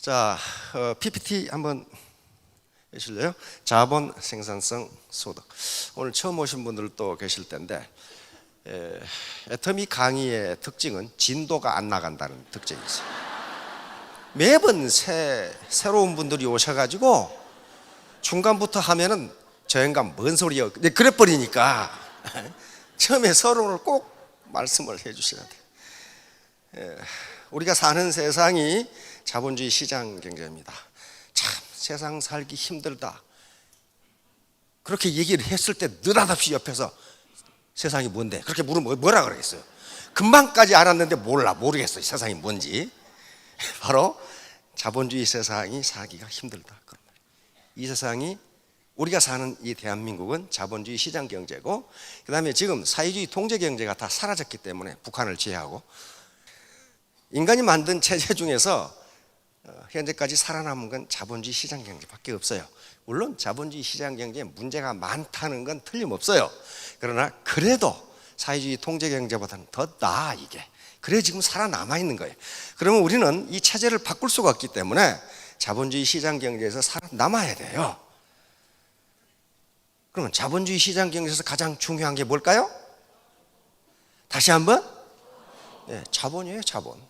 자, PPT 한번 해주실래요? 자본, 생산성, 소득. 오늘 처음 오신 분들도 계실 텐데 애터미 강의의 특징은 진도가 안 나간다는 특징이 있어요. 매번 새로운 분들이 오셔가지고 중간부터 하면은 저 인간 뭔 소리야 그래 버리니까 처음에 서론을 꼭 말씀을 해주셔야 돼요. 우리가 사는 세상이 자본주의 시장 경제입니다. 참 세상 살기 힘들다 그렇게 얘기를 했을 때 느닷없이 옆에서 세상이 뭔데 그렇게 물으면 뭐라 그러겠어요? 금방까지 알았는데 모르겠어요. 세상이 뭔지. 바로 자본주의 세상이 살기가 힘들다. 이 세상이 우리가 사는 이 대한민국은 자본주의 시장 경제고, 그 다음에 지금 사회주의 통제 경제가 다 사라졌기 때문에 북한을 제외하고 인간이 만든 체제 중에서 현재까지 살아남은 건 자본주의 시장 경제밖에 없어요. 물론 자본주의 시장 경제에 문제가 많다는 건 틀림없어요. 그러나 그래도 사회주의 통제 경제보다는 더 나아 이게. 그래 지금 살아남아 있는 거예요. 그러면 우리는 이 체제를 바꿀 수가 없기 때문에 자본주의 시장 경제에서 살아남아야 돼요. 그러면 자본주의 시장 경제에서 가장 중요한 게 뭘까요? 다시 한번? 네, 자본이에요. 자본.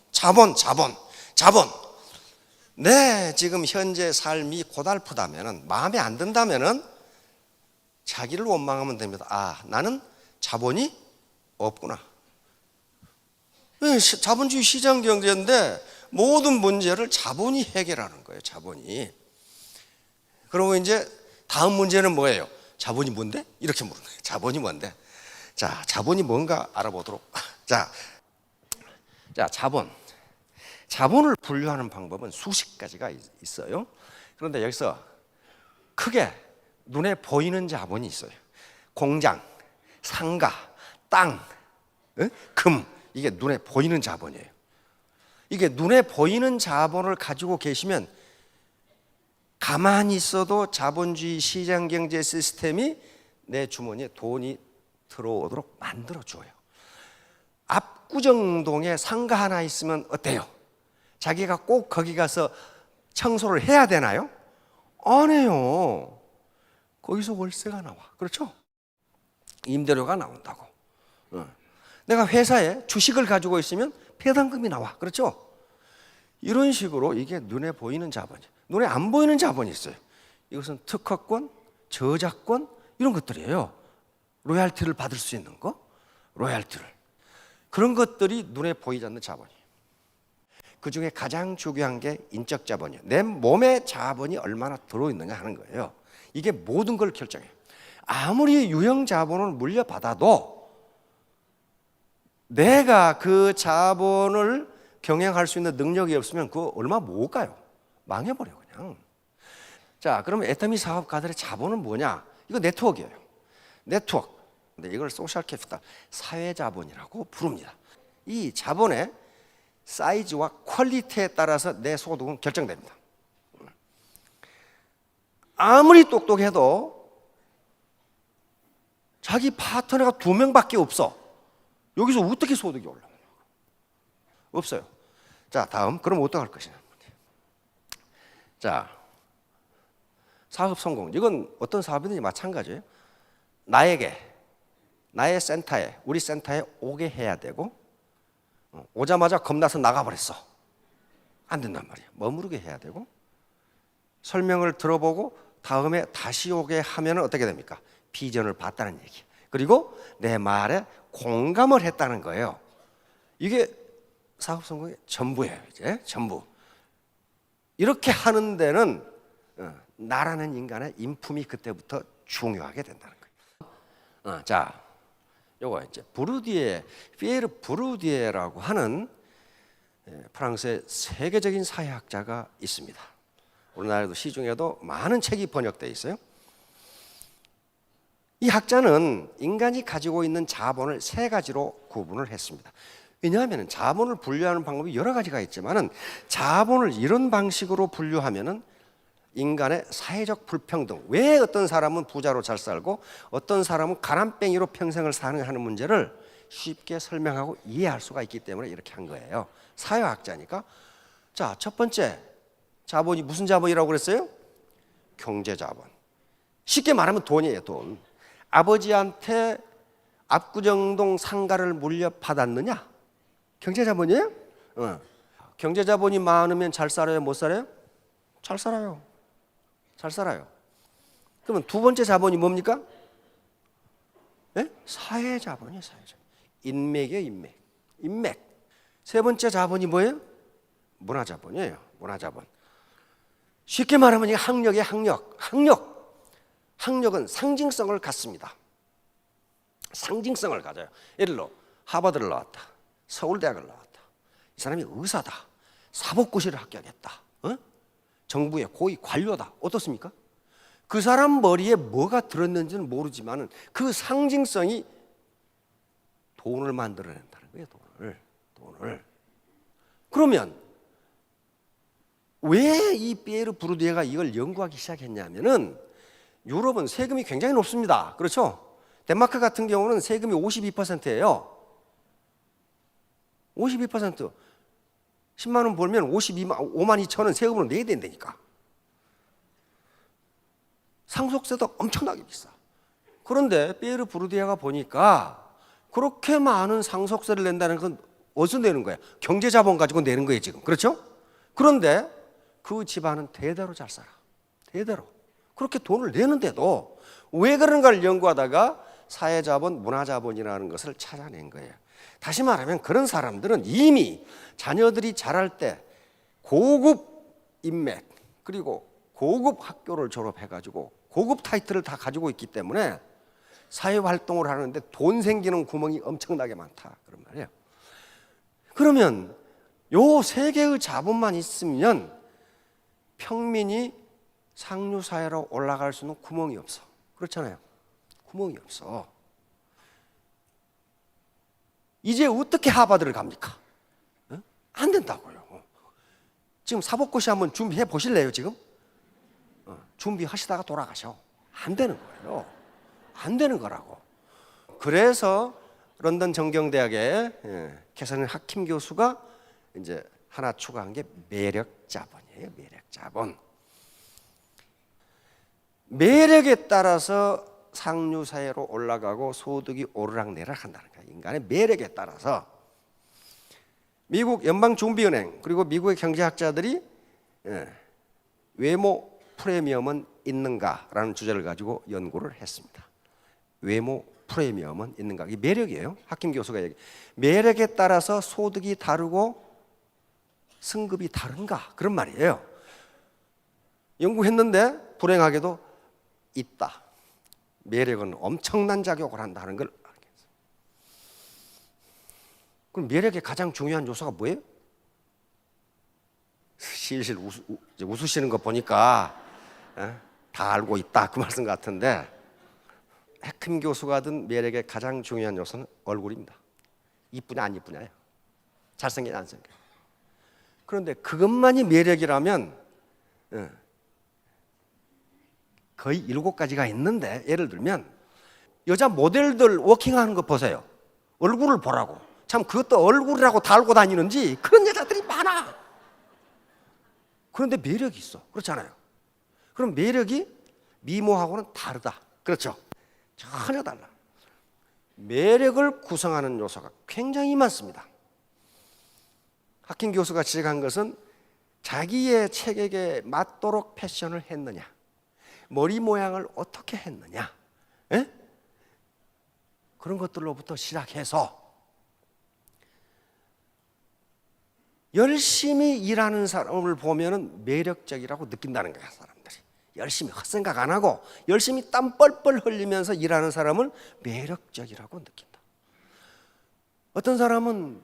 네, 지금 현재 삶이 고달프다면은, 마음에 안 든다면은 자기를 원망하면 됩니다. 아, 나는 자본이 없구나. 네, 자본주의 시장 경제인데 모든 문제를 자본이 해결하는 거예요. 자본이. 그리고 이제 다음 문제는 뭐예요? 자본이 뭔데? 이렇게 물는 거예요. 자본이 뭔데? 자, 자본이 뭔가 알아보도록. 자, 자본을 분류하는 방법은 수십 가지가 있어요. 그런데 여기서 크게 눈에 보이는 자본이 있어요. 공장, 상가, 땅, 금, 이게 눈에 보이는 자본이에요. 이게 눈에 보이는 자본을 가지고 계시면 가만히 있어도 자본주의 시장 경제 시스템이 내 주머니에 돈이 들어오도록 만들어줘요. 압구정동에 상가 하나 있으면 어때요? 자기가 꼭 거기 가서 청소를 해야 되나요? 안 해요. 거기서 월세가 나와. 그렇죠? 임대료가 나온다고. 내가 회사에 주식을 가지고 있으면 배당금이 나와. 그렇죠? 이런 식으로 이게 눈에 보이는 자본이에요. 눈에 안 보이는 자본이 있어요. 이것은 특허권, 저작권 이런 것들이에요. 로얄티를 받을 수 있는 거, 로얄티를. 그런 것들이 눈에 보이지 않는 자본이에요. 그 중에 가장 중요한 게 인적 자본이에요. 내 몸에 자본이 얼마나 들어있느냐 하는 거예요. 이게 모든 걸 결정해요. 아무리 유형 자본을 물려받아도 내가 그 자본을 경영할 수 있는 능력이 없으면 그거 얼마 못 가요. 망해버려 그냥. 자, 그러면 애터미 사업가들의 자본은 뭐냐? 이거 네트워크예요. 네트워크. 근데 이걸 소셜 캐피탈, 사회 자본이라고 부릅니다. 이 자본의 사이즈와 퀄리티에 따라서 내 소득은 결정됩니다. 아무리 똑똑해도 자기 파트너가 2명밖에 없어. 여기서 어떻게 소득이 올라가냐? 없어요. 자, 다음. 그럼 어떡할 것이냐? 자, 사업 성공. 이건 어떤 사업이든지 마찬가지예요. 나의 센터에, 우리 센터에 오게 해야 되고, 오자마자 겁나서 나가버렸어. 안 된단 말이에요. 머무르게 해야 되고, 설명을 들어보고 다음에 다시 오게 하면 어떻게 됩니까? 비전을 봤다는 얘기. 그리고 내 말에 공감을 했다는 거예요. 이게 사업 성공의 전부예요. 이제 전부. 이렇게 하는 데는 나라는 인간의 인품이 그때부터 중요하게 된다는 거예요. 자, 요거 이제 피에르 부르디에라고 하는 프랑스의 세계적인 사회학자가 있습니다. 우리나라에도 시중에도 많은 책이 번역되어 있어요. 이 학자는 인간이 가지고 있는 자본을 3가지로 구분을 했습니다. 왜냐하면 자본을 분류하는 방법이 여러 가지가 있지만은 자본을 이런 방식으로 분류하면은 인간의 사회적 불평등, 왜 어떤 사람은 부자로 잘 살고 어떤 사람은 가난뱅이로 평생을 사는 하는 문제를 쉽게 설명하고 이해할 수가 있기 때문에 이렇게 한 거예요. 사회학자니까. 자, 첫 번째 자본이 무슨 자본이라고 그랬어요? 경제자본. 쉽게 말하면 돈이에요, 돈. 아버지한테 압구정동 상가를 물려받았느냐? 경제자본이에요? 경제자본이 많으면 잘 살아요, 못 살아요? 잘 살아요. 잘 살아요. 그러면 두 번째 자본이 뭡니까? 네? 사회자본이에요, 사회자본. 인맥이에요, 인맥. 인맥. 세 번째 자본이 뭐예요? 문화자본이에요, 문화자본. 쉽게 말하면 이게 학력이에요, 학력. 학력은 상징성을 갖습니다. 상징성을 가져요. 예를 들어 하버드를 나왔다, 서울대학을 나왔다. 이 사람이 의사다, 사법고시를 합격했다, 정부의 고위 관료다. 어떻습니까? 그 사람 머리에 뭐가 들었는지는 모르지만 그 상징성이 돈을 만들어낸다는 거예요. 돈을. 그러면 왜 이 피에르 부르디에가 이걸 연구하기 시작했냐면은 유럽은 세금이 굉장히 높습니다. 그렇죠? 덴마크 같은 경우는 세금이 52%예요. 52%. 10만 원 벌면 5만 2천 원 세금으로 내야 된다니까. 상속세도 엄청나게 비싸. 그런데 피에르 부르디에가 보니까 그렇게 많은 상속세를 낸다는 건 어디서 내는 거야? 경제자본 가지고 내는 거예요, 지금. 그렇죠? 그런데 그 집안은 대대로 잘 살아. 대대로. 그렇게 돈을 내는데도 왜 그런가를 연구하다가 사회자본, 문화자본이라는 것을 찾아낸 거예요. 다시 말하면 그런 사람들은 이미 자녀들이 자랄 때 고급 인맥, 그리고 고급 학교를 졸업해가지고 고급 타이틀을 다 가지고 있기 때문에 사회활동을 하는데 돈 생기는 구멍이 엄청나게 많다, 그런 말이에요. 그러면 요 세 개의 자본만 있으면 평민이 상류사회로 올라갈 수는 구멍이 없어. 그렇잖아요. 구멍이 없어. 이제 어떻게 하버드를 갑니까? 안 된다고요. 지금 사법고시 한번 준비해 보실래요, 지금? 준비하시다가 돌아가셔. 안 되는 거예요. 안 되는 거라고. 그래서 런던 정경대학의 캐서린 하킴 교수가 이제 하나 추가한 게 매력자본이에요. 매력자본. 매력에 따라서 상류사회로 올라가고 소득이 오르락내리락 한다는 거예요. 인간의 매력에 따라서. 미국 연방준비은행 그리고 미국의 경제학자들이 외모 프리미엄은 있는가라는 주제를 가지고 연구를 했습니다. 외모 프리미엄은 있는가? 이게 매력이에요. 하킴 교수가 얘기. 매력에 따라서 소득이 다르고 승급이 다른가? 그런 말이에요. 연구했는데 불행하게도 있다. 매력은 엄청난 작용을 한다는 걸 알겠어요. 그럼 매력의 가장 중요한 요소가 뭐예요? 실실 웃으시는 거 보니까 다 알고 있다, 그 말씀 같은데, 하킴 교수가 든 매력의 가장 중요한 요소는 얼굴입니다. 이쁘냐 안 이쁘냐예요. 잘생기냐 안 생겨. 그런데 그것만이 매력이라면 거의 7가지가 있는데, 예를 들면 여자 모델들 워킹하는 거 보세요. 얼굴을 보라고. 참 그것도 얼굴이라고 다 알고 다니는지 그런 여자들이 많아. 그런데 매력이 있어. 그렇잖아요. 그럼 매력이 미모하고는 다르다. 그렇죠? 전혀 달라. 매력을 구성하는 요소가 굉장히 많습니다. 하킴 교수가 지적한 것은 자기의 체격에 맞도록 패션을 했느냐, 머리 모양을 어떻게 했느냐, 그런 것들로부터 시작해서 열심히 일하는 사람을 보면 매력적이라고 느낀다는 거야. 사람들이 열심히 헛생각 안 하고 열심히 땀 뻘뻘 흘리면서 일하는 사람을 매력적이라고 느낀다. 어떤 사람은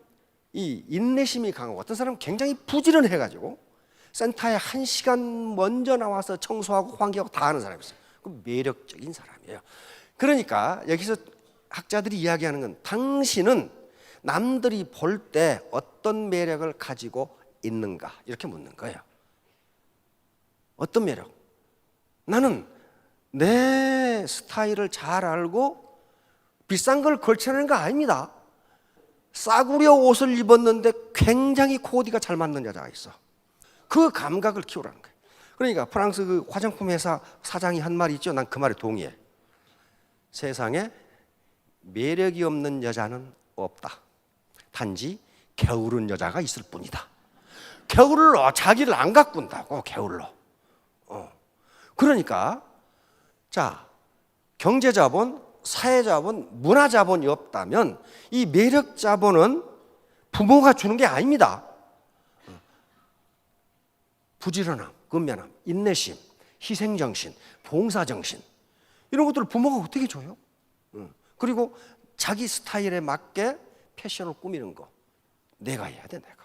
이 인내심이 강하고 어떤 사람은 굉장히 부지런해가지고 센터에 1시간 먼저 나와서 청소하고 환기하고 다 하는 사람이 있어요. 그 매력적인 사람이에요. 그러니까 여기서 학자들이 이야기하는 건 당신은 남들이 볼 때 어떤 매력을 가지고 있는가, 이렇게 묻는 거예요. 어떤 매력? 나는 내 스타일을 잘 알고 비싼 걸 걸쳐내는 거 아닙니다. 싸구려 옷을 입었는데 굉장히 코디가 잘 맞는 여자가 있어. 그 감각을 키우라는 거예요. 그러니까 프랑스 그 화장품 회사 사장이 한 말이 있죠. 난 그 말에 동의해. 세상에 매력이 없는 여자는 없다. 단지 게으른 여자가 있을 뿐이다. 게을러. 자기를 안 가꾼다고, 게을러. 그러니까 자, 경제자본, 사회자본, 문화자본이 없다면 이 매력자본은 부모가 주는 게 아닙니다. 부지런함, 근면함, 인내심, 희생정신, 봉사정신, 이런 것들을 부모가 어떻게 줘요? 그리고 자기 스타일에 맞게 패션을 꾸미는 거 내가 해야 돼, 내가.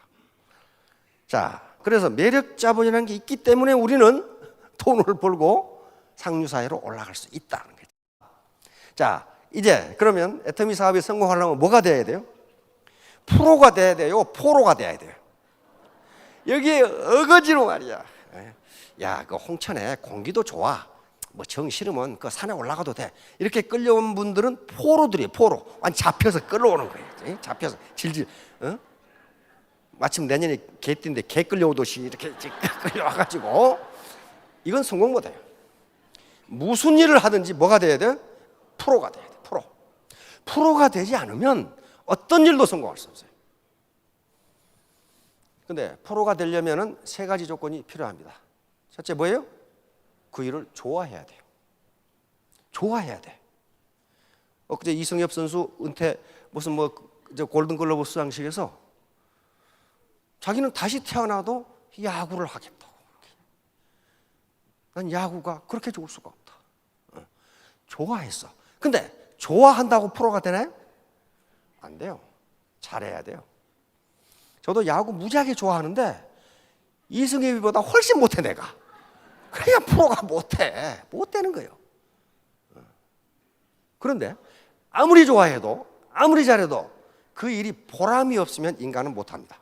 자, 그래서 매력자본이라는 게 있기 때문에 우리는 돈을 벌고 상류사회로 올라갈 수 있다는 거죠. 자, 이제 그러면 애터미 사업이 성공하려면 뭐가 돼야 돼요? 프로가 돼야 돼요? 포로가 돼야 돼요? 여기에 어거지로 말이야. 야, 그 홍천에 공기도 좋아. 뭐 정 싫으면 그 산에 올라가도 돼. 이렇게 끌려온 분들은 포로들이에요. 포로. 완전 잡혀서 끌어오는 거예요. 잡혀서 질질. 마침 내년에 개띠인데 개 끌려오듯이 이렇게 끌려와가지고 이건 성공 못해요. 무슨 일을 하든지 뭐가 돼야 돼? 프로가 돼야 돼. 프로. 프로가 되지 않으면 어떤 일도 성공할 수 없어요. 근데 프로가 되려면은 세 가지 조건이 필요합니다. 첫째 뭐예요? 그 일을 좋아해야 돼요. 좋아해야 돼. 엊그제 이승엽 선수 은퇴 무슨 뭐 골든글러브 수상식에서 자기는 다시 태어나도 야구를 하겠다고. 난 야구가 그렇게 좋을 수가 없다. 좋아했어. 근데 좋아한다고 프로가 되나요? 안 돼요. 잘해야 돼요. 저도 야구 무지하게 좋아하는데 이승엽보다 훨씬 못해 내가. 그냥 프로가 못해. 못 되는 거예요. 그런데 아무리 좋아해도 아무리 잘해도 그 일이 보람이 없으면 인간은 못합니다.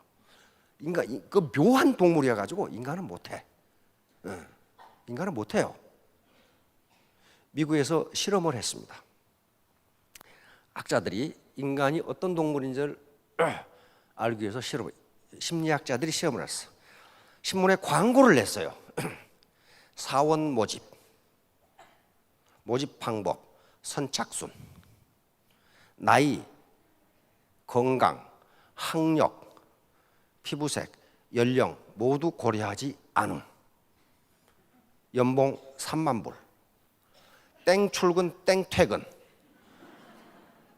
인간 그 묘한 동물이어 가지고 인간은 못해. 인간은 못해요. 미국에서 실험을 했습니다. 학자들이 인간이 어떤 동물인지를 알기 위해서 심리학자들이 실험을 했어. 신문에 광고를 냈어요. 사원 모집 방법, 선착순, 나이, 건강, 학력, 피부색, 연령 모두 고려하지 않음. 연봉 3만 불, 땡 출근 땡 퇴근,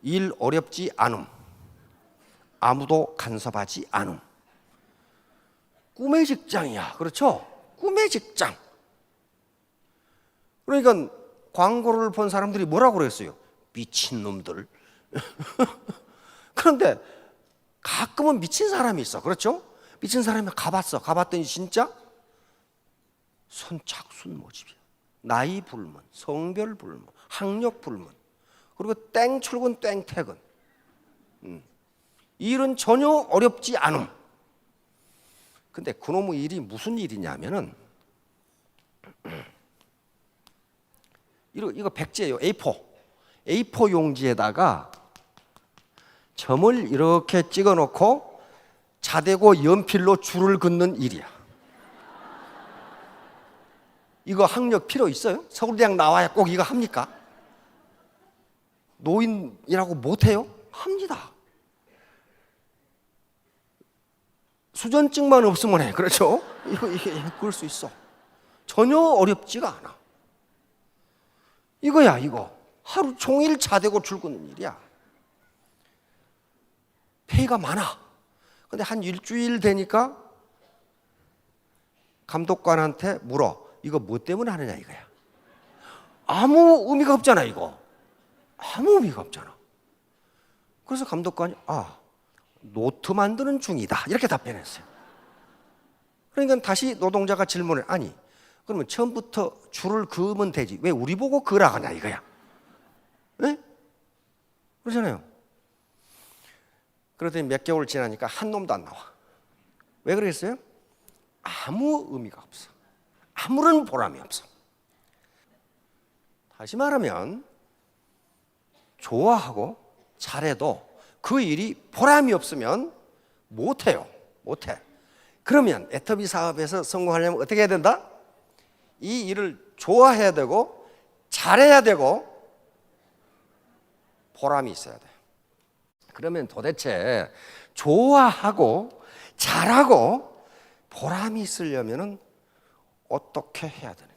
일 어렵지 않음, 아무도 간섭하지 않음. 꿈의 직장이야. 그렇죠? 꿈의 직장. 그러니까 광고를 본 사람들이 뭐라고 그랬어요? 미친놈들. 그런데 가끔은 미친 사람이 있어. 그렇죠? 미친 사람이 가봤더니 진짜 선착순 모집이야. 나이 불문, 성별 불문, 학력 불문, 그리고 땡 출근 땡 퇴근. 일은 전혀 어렵지 않음. 근데 그놈의 일이 무슨 일이냐면은 이거 백지예요. A4 용지에다가 점을 이렇게 찍어놓고 자대고 연필로 줄을 긋는 일이야. 이거 학력 필요 있어요? 서울대학 나와야 꼭 이거 합니까? 노인이라고 못해요? 합니다. 수전증만 없으면 해. 그렇죠? 이게 그럴 수 있어. 전혀 어렵지가 않아. 이거야, 이거. 하루 종일 자대고 출근하는 일이야. 페이가 많아. 근데 한 일주일 되니까 감독관한테 물어. 이거 뭐 때문에 하느냐 이거야. 아무 의미가 없잖아, 이거. 아무 의미가 없잖아. 그래서 감독관이 노트 만드는 중이다. 이렇게 답변했어요. 그러니까 다시 노동자가 질문을 아니 그러면 처음부터 줄을 그으면 되지. 왜 우리 보고 그으라 하냐 이거야. 네? 그러잖아요. 그러더니 몇 개월 지나니까 한 놈도 안 나와. 왜 그러겠어요? 아무 의미가 없어. 아무런 보람이 없어. 다시 말하면 좋아하고 잘해도 그 일이 보람이 없으면 못해요. 못해. 그러면 애터미 사업에서 성공하려면 어떻게 해야 된다? 이 일을 좋아해야 되고 잘해야 되고 보람이 있어야 돼. 그러면 도대체 좋아하고 잘하고 보람이 있으려면 어떻게 해야 되느냐?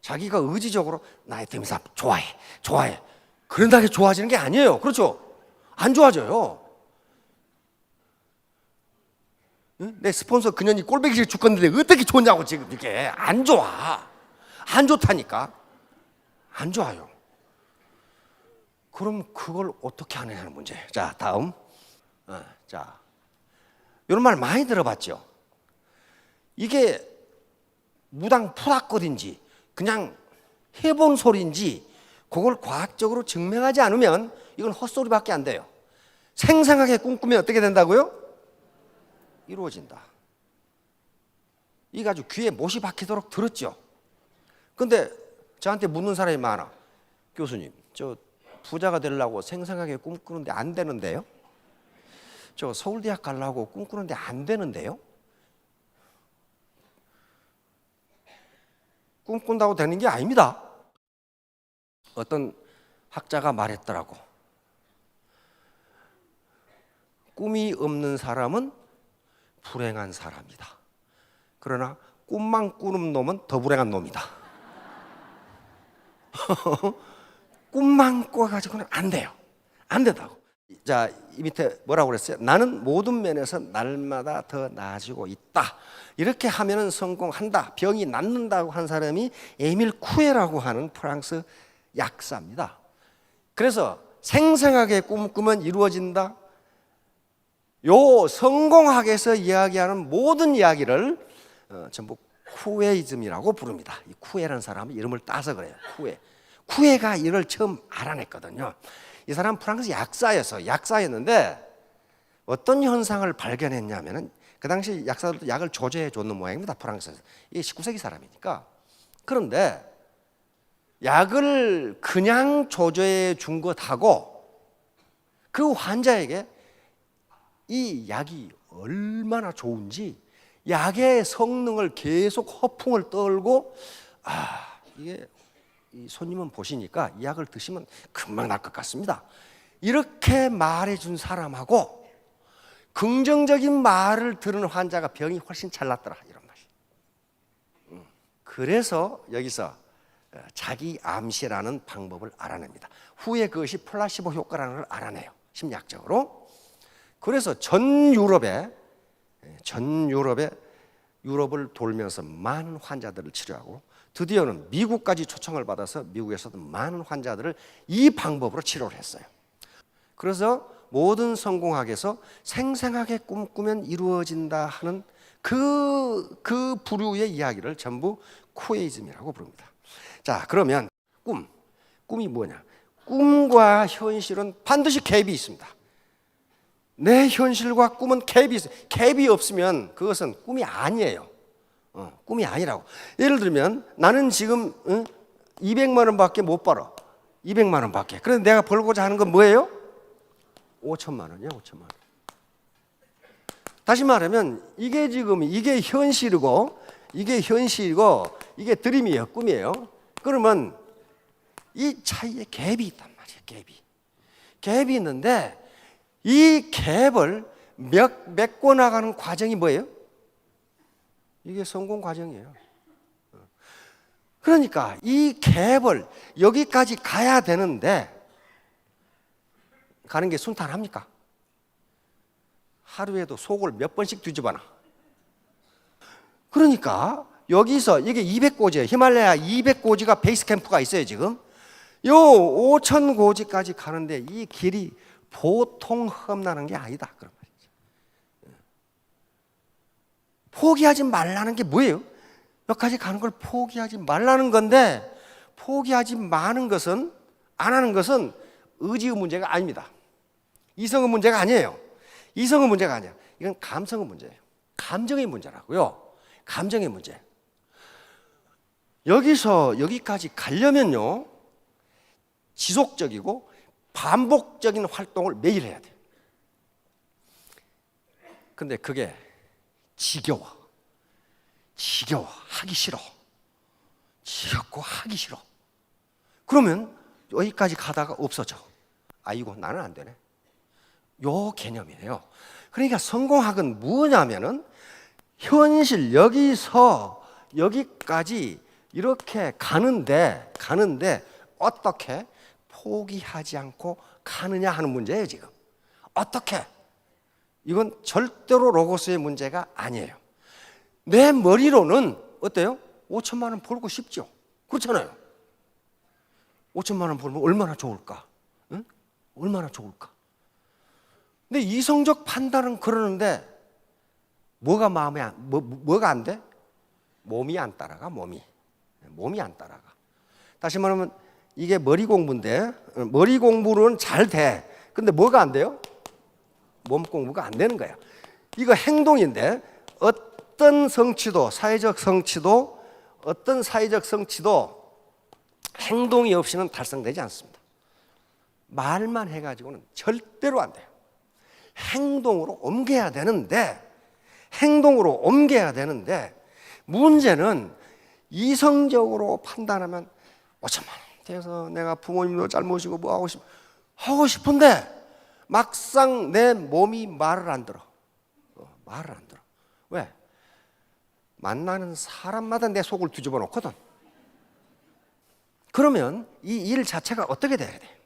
자기가 의지적으로 나 애터미 사업 좋아해 그런다고 좋아지는 게 아니에요. 그렇죠? 안 좋아져요. 내 스폰서 그년이 꼴배기 죽겠는데 어떻게 좋냐고. 지금 이게 안 좋아. 안 좋다니까. 안 좋아요. 그럼 그걸 어떻게 하느냐는 문제. 자, 다음. 자, 이런 말 많이 들어봤죠. 이게 무당푸락거린지 그냥 해본 소리인지 그걸 과학적으로 증명하지 않으면 이건 헛소리밖에 안 돼요. 생생하게 꿈꾸면 어떻게 된다고요? 이루어진다. 이거 아주 귀에 못이 박히도록 들었죠. 근데 저한테 묻는 사람이 많아. 교수님, 저 부자가 되려고 생생하게 꿈꾸는데 안 되는데요? 저 서울대학 가려고 꿈꾸는데 안 되는데요? 꿈꾼다고 되는 게 아닙니다. 어떤 학자가 말했더라고. 꿈이 없는 사람은 불행한 사람이다. 그러나 꿈만 꾸는 놈은 더 불행한 놈이다. 꿈만 꿔가지고는 안 돼요. 안 된다고. 자, 이 밑에 뭐라고 그랬어요? 나는 모든 면에서 날마다 더 나아지고 있다. 이렇게 하면은 성공한다. 병이 낫는다고 한 사람이 에밀 쿠에라고 하는 프랑스 약사입니다. 그래서 생생하게 꿈꾸면 이루어진다. 요 성공학에서 이야기하는 모든 이야기를 전부 쿠에이즘이라고 부릅니다. 이 쿠에라는 사람은 이름을 따서 그래요. 쿠에가 이걸 처음 알아냈거든요. 이 사람 프랑스 약사였는데 어떤 현상을 발견했냐면은 그 당시 약사들도 약을 조제해 줬는 모양입니다. 프랑스에서. 이게 19세기 사람이니까. 그런데 약을 그냥 조제해 준 것하고 그 환자에게 이 약이 얼마나 좋은지 약의 성능을 계속 허풍을 떨고 이게 이 손님은 보시니까 이 약을 드시면 금방 날 것 같습니다. 이렇게 말해준 사람하고 긍정적인 말을 들은 환자가 병이 훨씬 잘 낫더라 이런 말이. 그래서 여기서 자기 암시라는 방법을 알아냅니다. 후에 그것이 플라시보 효과라는 걸 알아내요. 심리학적으로. 그래서 전 유럽을 돌면서 많은 환자들을 치료하고 드디어는 미국까지 초청을 받아서 미국에서도 많은 환자들을 이 방법으로 치료를 했어요. 그래서 모든 성공학에서 생생하게 꿈꾸면 이루어진다 하는 그 부류의 이야기를 전부 쿠에이즘이라고 부릅니다. 자, 그러면 꿈이 뭐냐? 꿈과 현실은 반드시 갭이 있습니다. 내 현실과 꿈은 갭이 있어요. 갭이 없으면 그것은 꿈이 아니에요. 꿈이 아니라고. 예를 들면 나는 지금 200만 원밖에 못 벌어. 200만 원밖에. 그런데 내가 벌고자 하는 건 뭐예요? 5천만 원이야. 5천만 원. 다시 말하면 이게 현실이고 이게 드림이에요. 꿈이에요. 그러면 이 차이에 갭이 있단 말이에요. 갭이 있는데 이 갭을 메꿔 나가는 과정이 뭐예요? 이게 성공 과정이에요. 그러니까 이 갭을 여기까지 가야 되는데 가는 게 순탄합니까? 하루에도 속을 몇 번씩 뒤집어놔. 그러니까 여기서 이게 200고지예요. 히말라야 200고지가 베이스 캠프가 있어요. 지금 요 5,000고지까지 가는데 이 길이 보통 험난한 게 아니다. 그런 말이죠. 포기하지 말라는 게 뭐예요? 여기까지 가는 걸 포기하지 말라는 건데 포기하지 마는 것은 안 하는 것은 의지의 문제가 아닙니다. 이성의 문제가 아니에요. 이성의 문제가 아니야. 이건 감성의 문제예요. 감정의 문제라고요. 감정의 문제. 여기서 여기까지 가려면요 지속적이고 반복적인 활동을 매일 해야 돼요. 근데 그게 지겨워. 하기 싫어. 지겹고 하기 싫어. 그러면 여기까지 가다가 없어져. 아이고, 나는 안 되네. 요 개념이에요. 그러니까 성공학은 뭐냐면은 현실 여기서 여기까지 이렇게 가는데 어떻게 포기하지 않고 가느냐 하는 문제예요, 지금. 어떻게? 이건 절대로 로고스의 문제가 아니에요. 내 머리로는 어때요? 5천만 원 벌고 싶죠. 그렇잖아요. 5천만 원 벌면 얼마나 좋을까? 응? 얼마나 좋을까? 근데 이성적 판단은 그러는데 뭐가 뭐가 안 돼? 몸이 안 따라가. 몸이 안 따라가. 다시 말하면 이게 머리 공부인데 머리 공부는 잘 돼. 근데 뭐가 안 돼요? 몸 공부가 안 되는 거야. 이거 행동인데 어떤 사회적 성취도 행동이 없이는 달성되지 않습니다. 말만 해가지고는 절대로 안 돼요. 행동으로 옮겨야 되는데 문제는 이성적으로 판단하면 5천만 원 돼서 내가 부모님도 잘 모시고 뭐 하고 싶은데 막상 내 몸이 말을 안 들어. 왜? 만나는 사람마다 내 속을 뒤집어 놓거든. 그러면 이 일 자체가 어떻게 돼야 돼?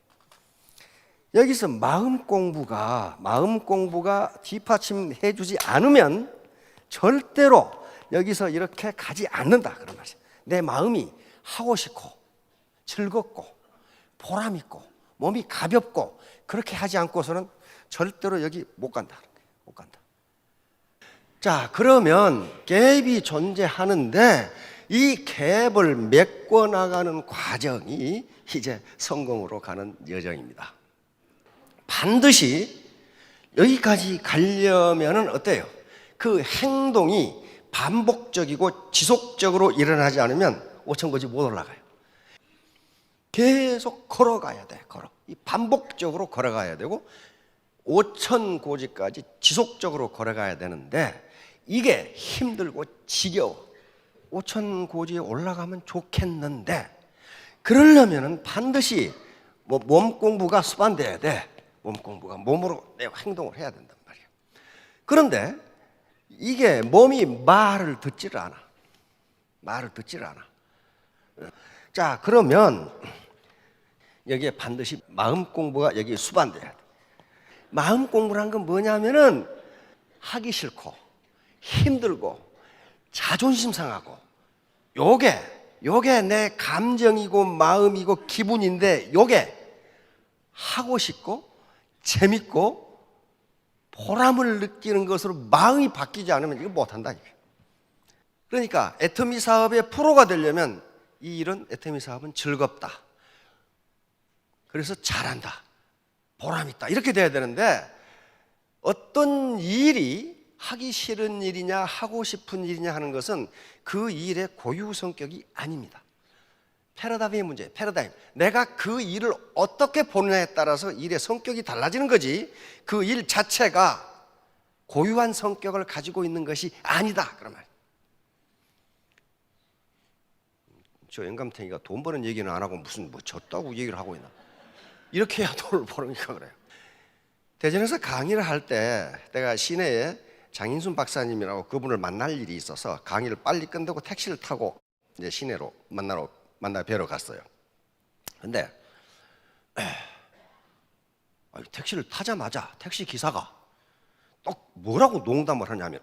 여기서 마음 공부가 뒷받침해 주지 않으면 절대로 여기서 이렇게 가지 않는다 그런 말이에요. 내 마음이 하고 싶고 즐겁고 보람 있고 몸이 가볍고 그렇게 하지 않고서는 절대로 여기 못 간다. 자, 그러면 갭이 존재하는데 이 갭을 메꿔 나가는 과정이 이제 성공으로 가는 여정입니다. 반드시 여기까지 가려면은 어때요? 그 행동이 반복적이고 지속적으로 일어나지 않으면 5천고지 못 올라가요. 계속 걸어가야 돼. 이 반복적으로 걸어가야 되고 5천고지까지 지속적으로 걸어가야 되는데 이게 힘들고 지겨워. 5천고지에 올라가면 좋겠는데 그러려면은 반드시 몸 공부가 수반돼야 돼. 몸 공부가 몸으로 내 행동을 해야 된단 말이에요. 그런데 이게 몸이 말을 듣지를 않아. 자, 그러면 여기에 반드시 마음 공부가 여기 수반돼야 돼. 마음 공부란 건 뭐냐면은 하기 싫고 힘들고 자존심 상하고 요게 내 감정이고 마음이고 기분인데 요게 하고 싶고 재밌고 보람을 느끼는 것으로 마음이 바뀌지 않으면 이거 못한다. 그러니까 애터미 사업의 프로가 되려면 이 일은 애터미 사업은 즐겁다. 그래서 잘한다. 보람 있다. 이렇게 돼야 되는데 어떤 일이 하기 싫은 일이냐 하고 싶은 일이냐 하는 것은 그 일의 고유 성격이 아닙니다. 패러다임의 문제, 패러다임. 내가 그 일을 어떻게 보느냐에 따라서 일의 성격이 달라지는 거지 그 일 자체가 고유한 성격을 가지고 있는 것이 아니다. 그런 말. 저 영감탱이가 돈 버는 얘기는 안 하고 무슨 졌다고 얘기를 하고 있나. 이렇게 해야 돈을 버니까 그래요. 대전에서 강의를 할 때 내가 시내에 장인순 박사님이라고 그분을 만날 일이 있어서 강의를 빨리 끝내고 택시를 타고 이제 시내로 만나 뵈러 갔어요. 근데 택시를 타자마자 택시 기사가 또 뭐라고 농담을 하냐면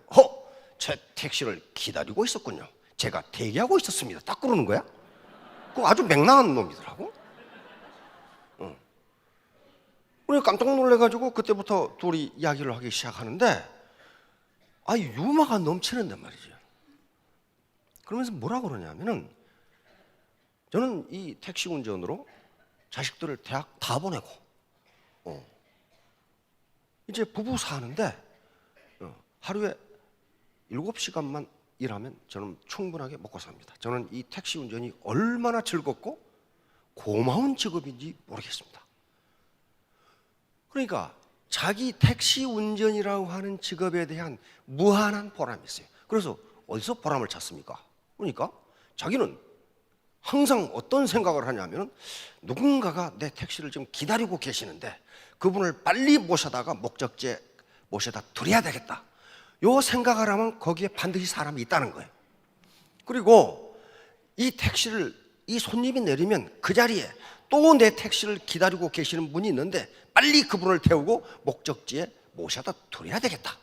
제 택시를 기다리고 있었군요. 제가 대기하고 있었습니다. 딱 그러는 거야. 그거 아주 맹랑한 놈이더라고. 우리 깜짝 놀래가지고 그때부터 둘이 이야기를 하기 시작하는데 유머가 넘치는단 말이죠. 그러면서 뭐라고 그러냐면은 저는 이 택시 운전으로 자식들을 대학 다 보내고 이제 부부 사는데 하루에 7시간만 일하면 저는 충분하게 먹고 삽니다. 저는 이 택시 운전이 얼마나 즐겁고 고마운 직업인지 모르겠습니다. 그러니까 자기 택시 운전이라고 하는 직업에 대한 무한한 보람이 있어요. 그래서 어디서 보람을 찾습니까? 그러니까 자기는 항상 어떤 생각을 하냐면 누군가가 내 택시를 좀 기다리고 계시는데 그분을 빨리 모셔다가 목적지에 모셔다 드려야 되겠다. 요 생각을 하면 거기에 반드시 사람이 있다는 거예요. 그리고 이 택시를 이 손님이 내리면 그 자리에 또 내 택시를 기다리고 계시는 분이 있는데 빨리 그분을 태우고 목적지에 모셔다 드려야 되겠다.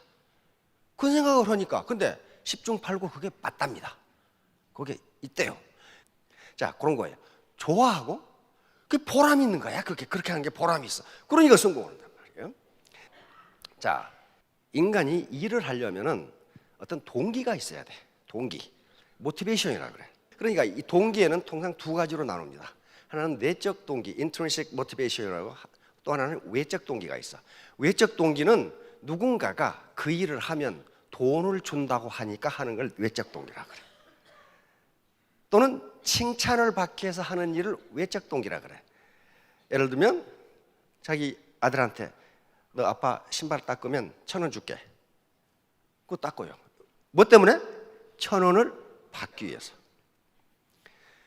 그 생각을 하니까 근데 10중 8구 그게 맞답니다. 그게 있대요. 자, 그런 거예요. 좋아하고 그 보람 있는 거야. 그렇게 하는 게 보람이 있어. 그러니까 성공한단 말이에요. 자, 인간이 일을 하려면은 어떤 동기가 있어야 돼. 동기, 모티베이션이라 그래. 그러니까 이 동기에는 통상 두 가지로 나눕니다. 하나는 내적 동기, intrinsic motivation이라고, 또 하나는 외적 동기가 있어. 외적 동기는 누군가가 그 일을 하면 돈을 준다고 하니까 하는 걸 외적 동기라 그래. 또는 칭찬을 받기 위해서 하는 일을 외적 동기라 그래. 예를 들면 자기 아들한테 너 아빠 신발 닦으면 1,000원 줄게. 그거 닦고요. 뭐 때문에? 1,000원을 받기 위해서.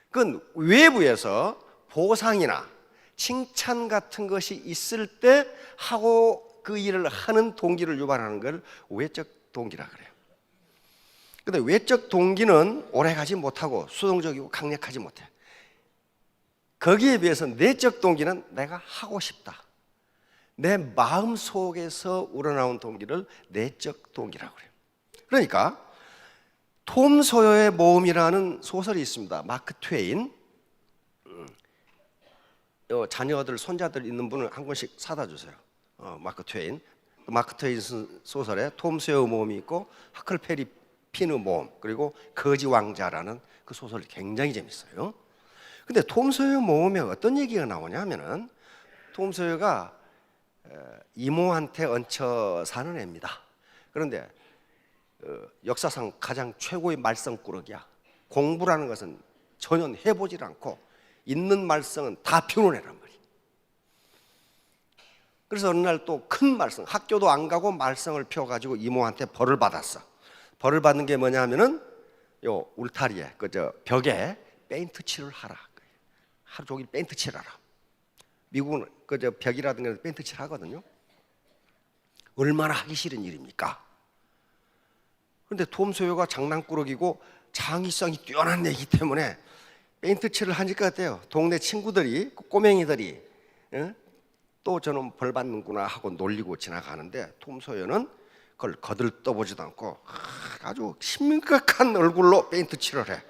그건 외부에서 보상이나 칭찬 같은 것이 있을 때 하고 그 일을 하는 동기를 유발하는 걸 외적 동기라 그래요. 근데 외적 동기는 오래가지 못하고 수동적이고 강력하지 못해. 거기에 비해서 내적 동기는 내가 하고 싶다. 내 마음 속에서 우러나온 동기를 내적 동기라고 그래요. 그러니까 톰 소여의 모험이라는 소설이 있습니다. 마크 트웨인. 자녀들, 손자들 있는 분은 한 권씩 사다 주세요. 마크 트웨인. 마크 트웨인 소설에 톰 소여의 모험이 있고 하클페리 피는 모험, 그리고 거지 왕자라는 그 소설이 굉장히 재밌어요. 근데 톰 소여 모험에 어떤 얘기가 나오냐면은 톰 소여가 이모한테 얹혀 사는 애입니다. 그런데 역사상 가장 최고의 말썽꾸러기야. 공부라는 것은 전혀 해보질 않고 있는 말썽은 다 피우는 애란 말이야. 그래서 어느 날 또 큰 말썽, 학교도 안 가고 말썽을 피워가지고 이모한테 벌을 받았어. 벌을 받는 게 뭐냐면은 요 울타리에 그저 벽에 페인트 칠을 하라. 하루 종일 페인트 칠하라. 미국은 그저 벽이라든가 페인트 칠하거든요. 얼마나 하기 싫은 일입니까? 그런데 톰 소여가 장난꾸러기고 창의성이 뛰어난 애이기 때문에 페인트 칠을 하니까 어때요? 동네 친구들이 꼬맹이들이 또 저는 벌 받는구나 하고 놀리고 지나가는데 톰 소여는 그걸 거들떠보지도 않고 아주 심각한 얼굴로 페인트 칠을 해.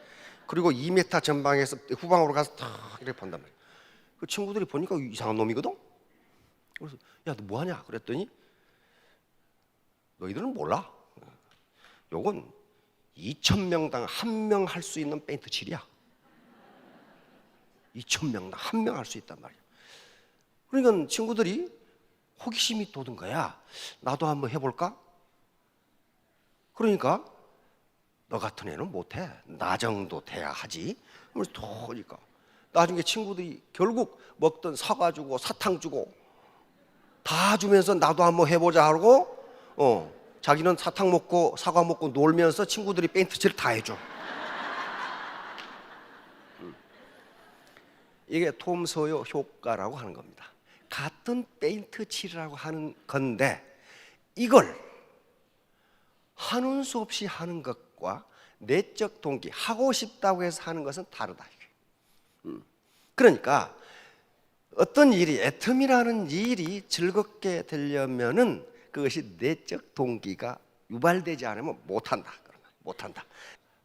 그리고 2m 전방에서 후방으로 가서 탁 이렇게 본단 말이야. 그 친구들이 보니까 이상한 놈이거든. 그래서 야, 너 뭐하냐? 그랬더니 너희들은 몰라. 요건 2,000명당 1명 할 수 있는 페인트 칠이야. 2,000명당 1명 할 수 있단 말이야. 그러니까 친구들이 호기심이 돋은 거야. 나도 한번 해볼까? 그러니까 너 같은 애는 못해. 나 정도 돼야 하지. 그래서 도니까 나중에 친구들이 결국 먹던 사과 주고 사탕 주고 다 주면서 나도 한번 해보자 하고 자기는 사탕 먹고 사과 먹고 놀면서 친구들이 페인트 칠을 다 해줘. 이게 톰 소여 효과라고 하는 겁니다. 같은 페인트 칠이라고 하는 건데 이걸 하는 수 없이 하는 것과 내적 동기, 하고 싶다고 해서 하는 것은 다르다. 그러니까 어떤 일이, 애텀이라는 일이 즐겁게 되려면은 그것이 내적 동기가 유발되지 않으면 못한다. 못한다.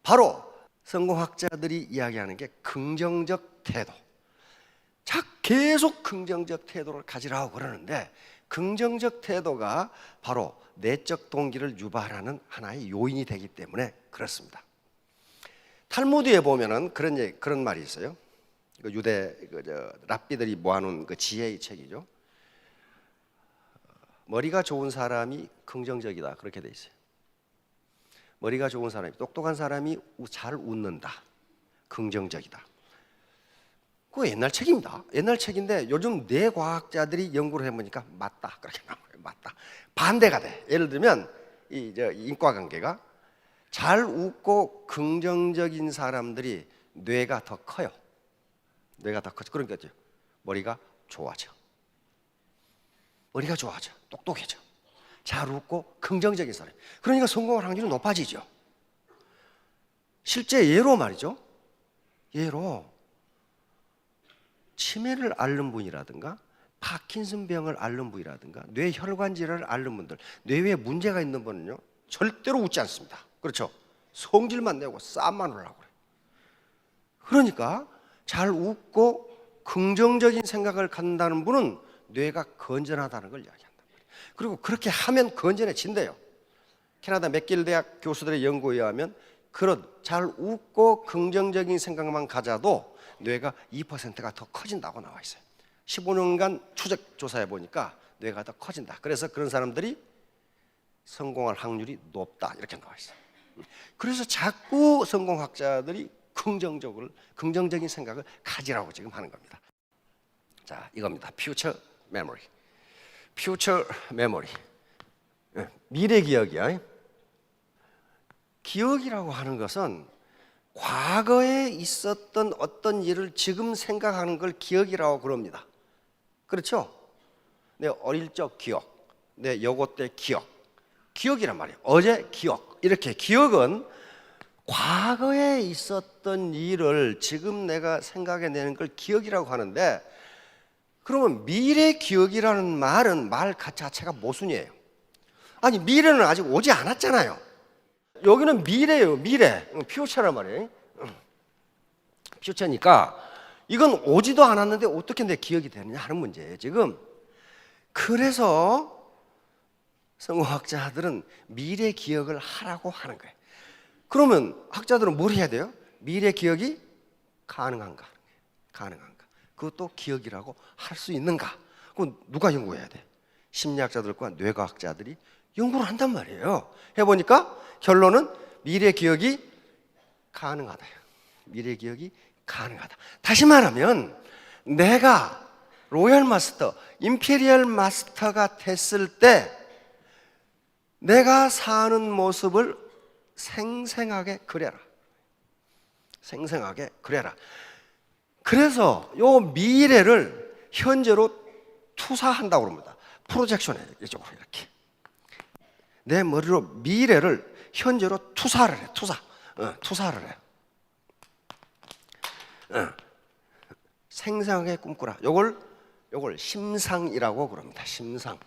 바로 성공학자들이 이야기하는 게 긍정적 태도. 자, 계속 긍정적 태도를 가지라고 그러는데 긍정적 태도가 바로 내적 동기를 유발하는 하나의 요인이 되기 때문에 그렇습니다. 탈무드에 보면은 그런 말이 있어요. 유대 랍비들이 모아놓은 그 지혜의 책이죠. 머리가 좋은 사람이 긍정적이다 그렇게 돼 있어요. 머리가 좋은 사람이, 똑똑한 사람이 잘 웃는다, 긍정적이다. 그거 옛날 책입니다. 옛날 책인데 요즘 뇌과학자들이 연구를 해보니까 맞다 그렇게 나와요. 맞다. 반대가 돼. 예를 들면 이 인과관계가 잘 웃고 긍정적인 사람들이 뇌가 더 커요. 뇌가 더 커져. 그러니까 머리가 좋아져. 머리가 좋아져. 똑똑해져. 잘 웃고 긍정적인 사람. 그러니까 성공할 확률이 높아지죠. 실제 예로 말이죠. 예로 치매를 앓는 분이라든가 파킨슨병을 앓는 분이라든가 뇌혈관 질환을 앓는 분들, 뇌에 문제가 있는 분은요 절대로 웃지 않습니다. 그렇죠? 성질만 내고 싸움만 하려고 그래요. 그러니까 잘 웃고 긍정적인 생각을 갖는다는 분은 뇌가 건전하다는 걸 이야기한단 말이에요. 그리고 그렇게 하면 건전해진대요. 캐나다 맥길 대학 교수들의 연구에 의하면 그런 잘 웃고 긍정적인 생각만 가져도 뇌가 2%가 더 커진다고 나와 있어요. 15년간 추적 조사해 보니까 뇌가 더 커진다. 그래서 그런 사람들이 성공할 확률이 높다 이렇게 나와 있어요. 그래서 자꾸 성공학자들이 긍정적인 생각을 가지라고 지금 하는 겁니다. 자, 이겁니다. Future Memory. Future Memory. 미래 기억이야. 기억이라고 하는 것은 과거에 있었던 어떤 일을 지금 생각하는 걸 기억이라고 그럽니다. 그렇죠? 내 어릴 적 기억, 내 여고 때 기억, 기억이란 말이에요. 어제 기억. 이렇게 기억은 과거에 있었던 일을 지금 내가 생각해내는 걸 기억이라고 하는데, 그러면 미래 기억이라는 말은 말 자체가 모순이에요. 아니, 미래는 아직 오지 않았잖아요. 여기는 미래예요. 미래. 퓨처란 말이에요. 퓨처니까 이건 오지도 않았는데 어떻게 내 기억이 되느냐 하는 문제예요 지금. 그래서 성공학자들은 미래 기억을 하라고 하는 거예요. 그러면 학자들은 뭘 해야 돼요? 미래 기억이 가능한가? 가능한가? 그것도 기억이라고 할 수 있는가? 그건 누가 연구해야 돼? 심리학자들과 뇌과학자들이 연구를 한단 말이에요. 해보니까 결론은 미래 기억이 가능하다. 미래 기억이 가능하다. 다시 말하면 내가 로얄 마스터, 임페리얼 마스터가 됐을 때 내가 사는 모습을 생생하게 그려라. 생생하게 그려라. 그래서 요 미래를 현재로 투사한다고 합니다. 프로젝션에 이쪽으로 이렇게. 내 머리로 미래를 현재로 투사를 해. 투사를 해. 생생하게 꿈꾸라. 요걸 심상이라고 그럽니다. 심상.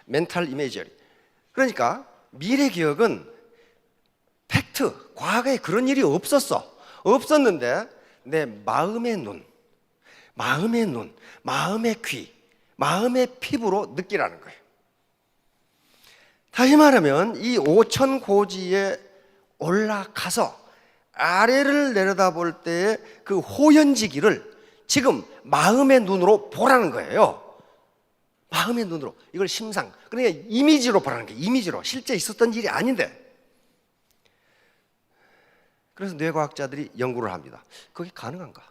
멘탈 이미지리. 그러니까 미래 기억은 팩트, 과거에 그런 일이 없었는데 내 마음의 눈, 마음의 귀, 마음의 피부로 느끼라는 거예요. 다시 말하면 이 오천고지에 올라가서 아래를 내려다볼 때의 그 호연지기를 지금 마음의 눈으로 보라는 거예요. 마음의 눈으로. 이걸 심상. 그러니까 이미지로 보라는 거예요. 이미지로. 실제 있었던 일이 아닌데. 그래서 뇌과학자들이 연구를 합니다. 그게 가능한가?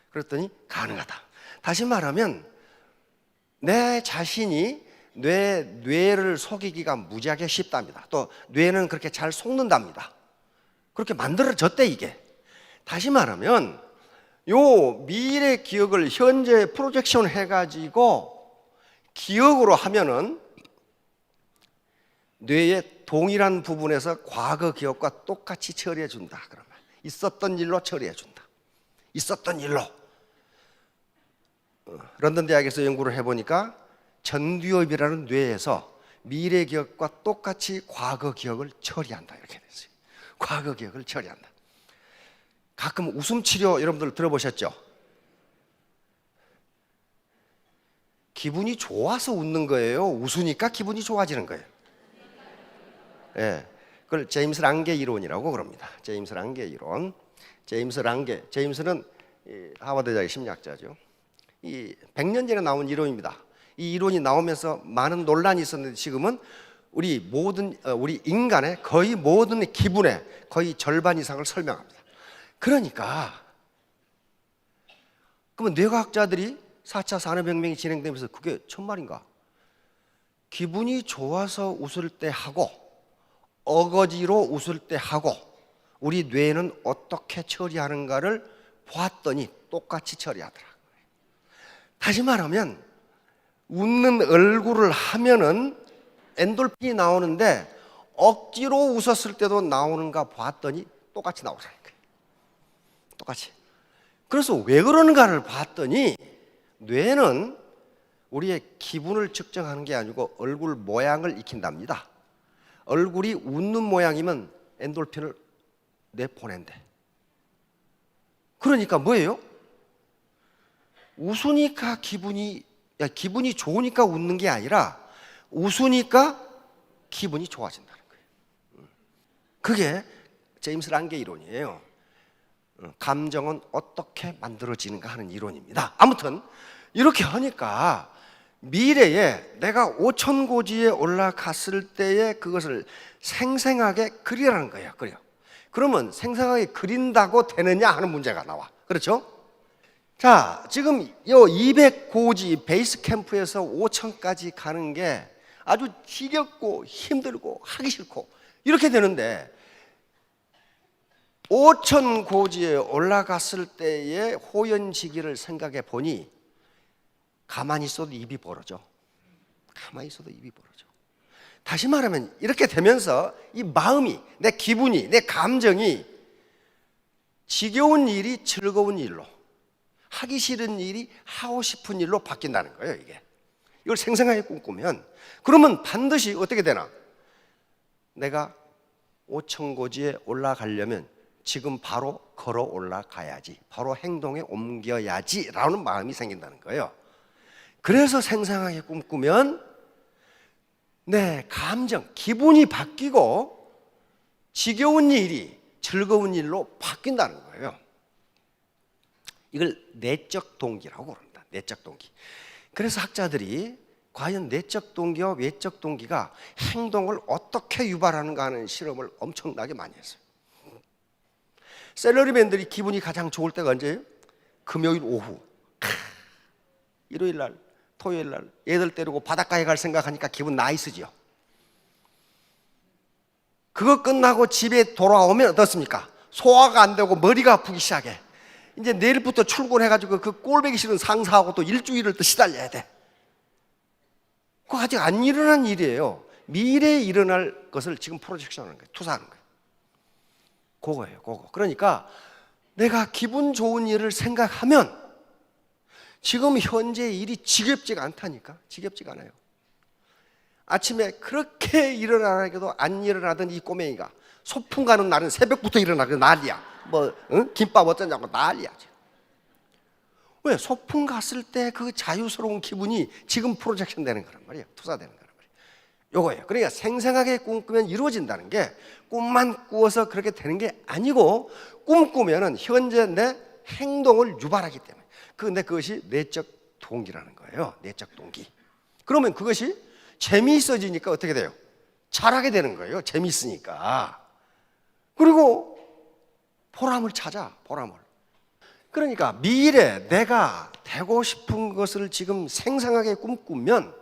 그랬더니 가능하다. 다시 말하면 내 자신이 뇌를 속이기가 무지하게 쉽답니다. 또 뇌는 그렇게 잘 속는답니다. 그렇게 만들어졌대 이게. 다시 말하면 요 미래 기억을 현재 프로젝션 해가지고 기억으로 하면은 뇌의 동일한 부분에서 과거 기억과 똑같이 처리해 준다. 그러면 있었던 일로 처리해 준다. 있었던 일로. 런던 대학에서 연구를 해보니까 전두엽이라는 뇌에서 미래 기억과 똑같이 과거 기억을 처리한다. 이렇게 됐어요. 과거 기억을 처리한다. 가끔 웃음 치료 여러분들 들어보셨죠? 기분이 좋아서 웃는 거예요? 웃으니까 기분이 좋아지는 거예요? 예, 그걸 제임스 랑게 이론이라고 그럽니다. 제임스 랑게 이론. 제임스는 하버드 대학의 심리학자죠. 이 100년 전에 나온 이론입니다. 이 이론이 나오면서 많은 논란이 있었는데 지금은 우리 인간의 거의 모든 기분의 거의 절반 이상을 설명합니다. 그러니까 그러면 뇌과학자들이 4차 산업혁명이 진행되면서 그게 천말인가? 기분이 좋아서 웃을 때 하고 어거지로 웃을 때 하고 우리 뇌는 어떻게 처리하는가를 보았더니 똑같이 처리하더라고요. 다시 말하면 웃는 얼굴을 하면은 엔돌핀이 나오는데 억지로 웃었을 때도 나오는가 봤더니 똑같이 나오더라는 거예요. 똑같이. 그래서 왜 그러는가를 봤더니 뇌는 우리의 기분을 측정하는 게 아니고 얼굴 모양을 익힌답니다. 얼굴이 웃는 모양이면 엔돌핀을 내보낸대. 그러니까 뭐예요? 웃으니까 기분이 좋으니까 웃는 게 아니라 웃으니까 기분이 좋아진다는 거예요. 그게 제임스 랑게 이론이에요. 감정은 어떻게 만들어지는가 하는 이론입니다. 아무튼 이렇게 하니까 미래에 내가 5천고지에 올라갔을 때에 그것을 생생하게 그리라는 거예요. 그래요. 그러면 생생하게 그린다고 되느냐 하는 문제가 나와. 그렇죠? 자, 지금 이 200고지 베이스 캠프에서 5천까지 가는 게 아주 지겹고 힘들고 하기 싫고 이렇게 되는데 5천고지에 올라갔을 때의 호연지기를 생각해 보니 가만히 있어도 입이 벌어져. 가만히 있어도 입이 벌어져. 다시 말하면 이렇게 되면서 이 마음이, 내 기분이, 내 감정이 지겨운 일이 즐거운 일로, 하기 싫은 일이 하고 싶은 일로 바뀐다는 거예요. 이걸 생생하게 꿈꾸면 그러면 반드시 어떻게 되나? 내가 5천고지에 올라가려면 지금 바로 걸어 올라가야지, 바로 행동에 옮겨야지 라는 마음이 생긴다는 거예요. 그래서 생생하게 꿈꾸면 내 감정, 기분이 바뀌고 지겨운 일이 즐거운 일로 바뀐다는 거예요. 이걸 내적 동기라고 그럽니다. 내적 동기. 그래서 학자들이 과연 내적 동기와 외적 동기가 행동을 어떻게 유발하는가 하는 실험을 엄청나게 많이 했어요. 샐러리맨들이 기분이 가장 좋을 때가 언제예요? 금요일 오후. 일요일 날, 토요일 날 애들 데리고 바닷가에 갈 생각하니까 기분 나이스죠. 그거 끝나고 집에 돌아오면 어떻습니까? 소화가 안 되고 머리가 아프기 시작해. 이제 내일부터 출근해가지고 그 꼴보기 싫은 상사하고 또 일주일을 또 시달려야 돼. 그거 아직 안 일어난 일이에요. 미래에 일어날 것을 지금 프로젝션하는 거예요. 투사하는 거예요. 그거예요, 그거. 그러니까 내가 기분 좋은 일을 생각하면 지금 현재 일이 지겹지가 않다니까. 지겹지가 않아요. 아침에 그렇게 일어나기도 안 일어나던 이 꼬맹이가 소풍 가는 날은 새벽부터 일어나고 난리야. 김밥 어쩌냐고 난리야. 왜? 소풍 갔을 때 그 자유스러운 기분이 지금 프로젝션 되는 거란 말이에요. 투사되는 거란 말이에요. 요거예요. 그러니까 생생하게 꿈꾸면 이루어진다는 게 꿈만 꾸어서 그렇게 되는 게 아니고 꿈꾸면은 현재 내 행동을 유발하기 때문에 그것이 내적 동기라는 거예요. 내적 동기. 그러면 그것이 재미있어지니까 어떻게 돼요? 잘하게 되는 거예요. 재미있으니까. 그리고 보람을 찾아, 보람을. 그러니까 미래 내가 되고 싶은 것을 지금 생생하게 꿈꾸면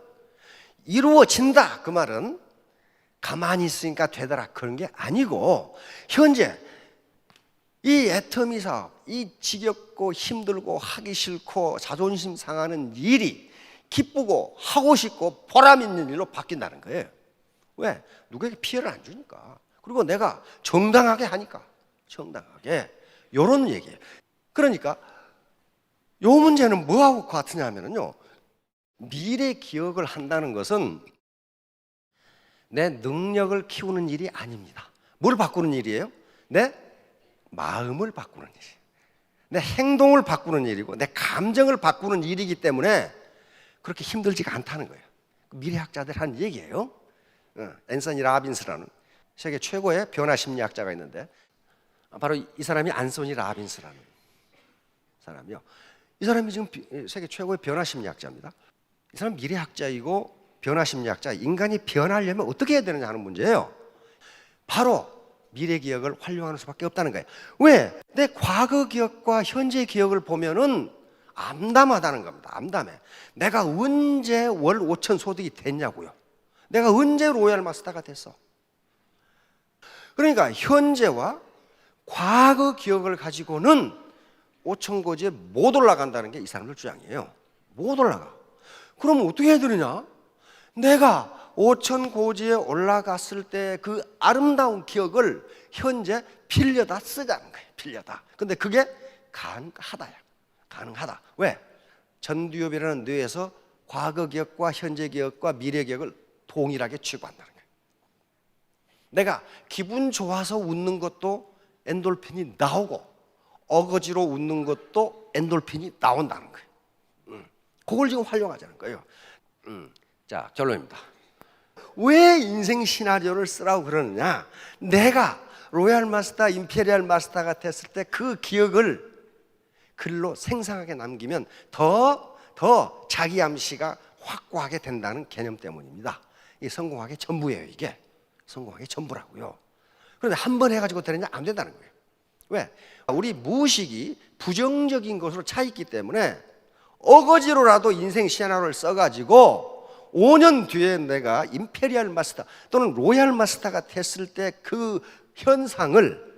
이루어진다. 그 말은 가만히 있으니까 되더라 그런 게 아니고 현재 이 애터미 사업, 이 지겹고 힘들고 하기 싫고 자존심 상하는 일이 기쁘고 하고 싶고 보람 있는 일로 바뀐다는 거예요. 왜? 누구에게 피해를 안 주니까. 그리고 내가 정당하게 하니까. 정당하게. 이런 얘기예요. 그러니까 이 문제는 뭐하고 같으냐 하면요, 미래 기억을 한다는 것은 내 능력을 키우는 일이 아닙니다. 뭘 바꾸는 일이에요? 내 마음을 바꾸는 일이에요. 내 행동을 바꾸는 일이고 내 감정을 바꾸는 일이기 때문에 그렇게 힘들지가 않다는 거예요. 미래학자들 한 얘기예요. 앤서니 라빈스라는 세계 최고의 변화 심리학자가 있는데 바로 이 사람이 안소니 라빈스라는 사람이요. 이 사람이 지금 세계 최고의 변화 심리학자입니다. 이 사람 미래학자이고 변화 심리학자. 인간이 변하려면 어떻게 해야 되느냐 하는 문제예요. 바로 미래 기억을 활용하는 수밖에 없다는 거예요. 왜? 내 과거 기억과 현재 기억을 보면은 암담하다는 겁니다. 암담해. 내가 언제 월 5천 소득이 됐냐고요. 내가 언제 로얄 마스터가 됐어. 그러니까 현재와 과거 기억을 가지고는 5천 고지에 못 올라간다는 게 이 사람들 주장이에요. 못 올라가. 그럼 어떻게 해야 되느냐? 내가 5천 고지에 올라갔을 때 그 아름다운 기억을 현재 빌려다 쓰자는 거예요. 빌려다. 근데 그게 가능하다야. 가능하다. 왜? 전두엽이라는 뇌에서 과거 기억과 현재 기억과 미래 기억을 동일하게 취급한다는 거예요. 내가 기분 좋아서 웃는 것도 엔돌핀이 나오고 어거지로 웃는 것도 엔돌핀이 나온다는 거예요. 그걸 지금 활용하자는 거예요. 자, 결론입니다. 왜 인생 시나리오를 쓰라고 그러느냐? 내가 로얄 마스터, 임페리얼 마스터가 됐을 때 그 기억을 글로 생생하게 남기면 더 자기 암시가 확고하게 된다는 개념 때문입니다. 이게 성공학의 전부예요. 이게 성공학의 전부라고요. 그런데 한 번 해가지고 되느냐? 안 된다는 거예요. 왜? 우리 무의식이 부정적인 것으로 차 있기 때문에 어거지로라도 인생 시나리오를 써가지고 5년 뒤에 내가 임페리얼 마스터 또는 로얄 마스터가 됐을 때 그 현상을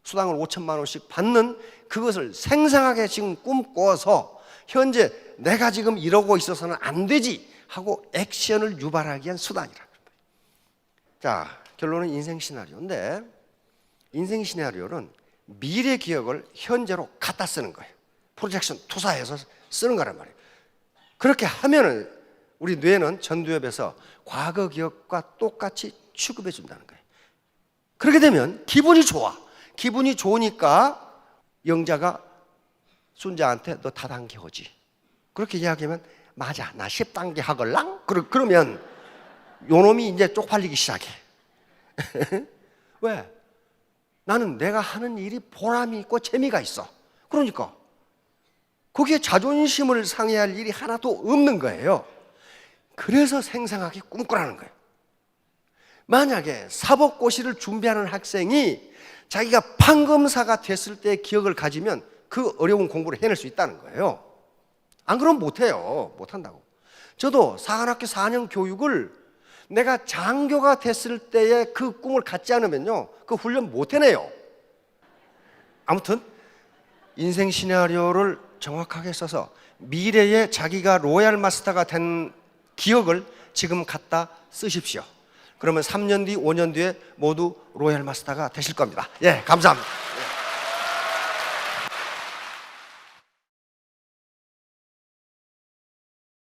수당을 5천만 원씩 받는 그것을 생생하게 지금 꿈꿔서 현재 내가 지금 이러고 있어서는 안 되지 하고 액션을 유발하기 위한 수단이라는 거예요. 자, 결론은 인생 시나리오인데 인생 시나리오는 미래 기억을 현재로 갖다 쓰는 거예요. 프로젝션 투사해서 쓰는 거란 말이에요. 그렇게 하면은 우리 뇌는 전두엽에서 과거 기억과 똑같이 취급해 준다는 거예요. 그렇게 되면 기분이 좋아. 기분이 좋으니까 영자가 순자한테 너 다단계 오지. 그렇게 이야기하면 맞아 나 10단계 하걸랑? 그러면 요놈이 이제 쪽팔리기 시작해. 왜? 나는 내가 하는 일이 보람이 있고 재미가 있어. 그러니까 거기에 자존심을 상해할 일이 하나도 없는 거예요. 그래서 생생하게 꿈꾸라는 거예요. 만약에 사법고시를 준비하는 학생이 자기가 판검사가 됐을 때 기억을 가지면 그 어려운 공부를 해낼 수 있다는 거예요. 안 그러면 못해요. 못한다고. 저도 사관학교 4년 교육을 내가 장교가 됐을 때의 그 꿈을 갖지 않으면요 그 훈련 못 해내요. 아무튼 인생 시나리오를 정확하게 써서 미래에 자기가 로얄 마스터가 된 기억을 지금 갖다 쓰십시오. 그러면 3년 뒤, 5년 뒤에 모두 로얄 마스터가 되실 겁니다. 예, 감사합니다.